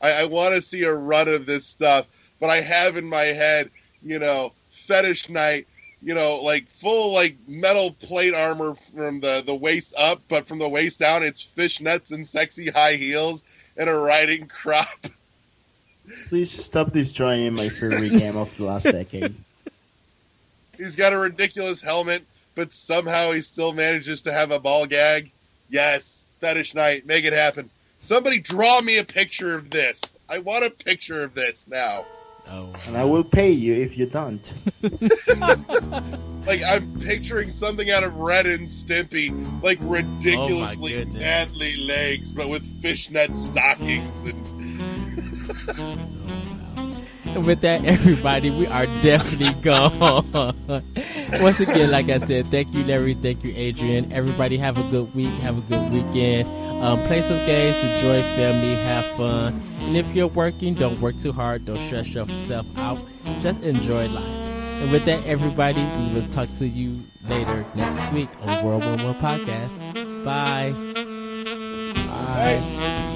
to see a run of this stuff, but I have in my head, fetish night, like full like metal plate armor from the waist up, but from the waist down, it's fishnets and sexy high heels and a riding crop. Please stop destroying my favorite game of the last decade. He's got a ridiculous helmet, but somehow he still manages to have a ball gag. Yes, fetish night, make it happen. Somebody draw me a picture of this. I want a picture of this now. Oh, and I will pay you if you don't. Like, I'm picturing something out of Ren and Stimpy, like ridiculously manly legs, but with fishnet stockings. And with that, everybody, we are definitely gone. Once again, like I said, thank you, Larry. Thank you, Adrian. Everybody have a good week. Have a good weekend. Play some games, enjoy family, have fun. And if you're working, don't work too hard. Don't stress yourself out. Just enjoy life. And with that, everybody, we will talk to you later next week on World 11 Podcast. Bye. Bye.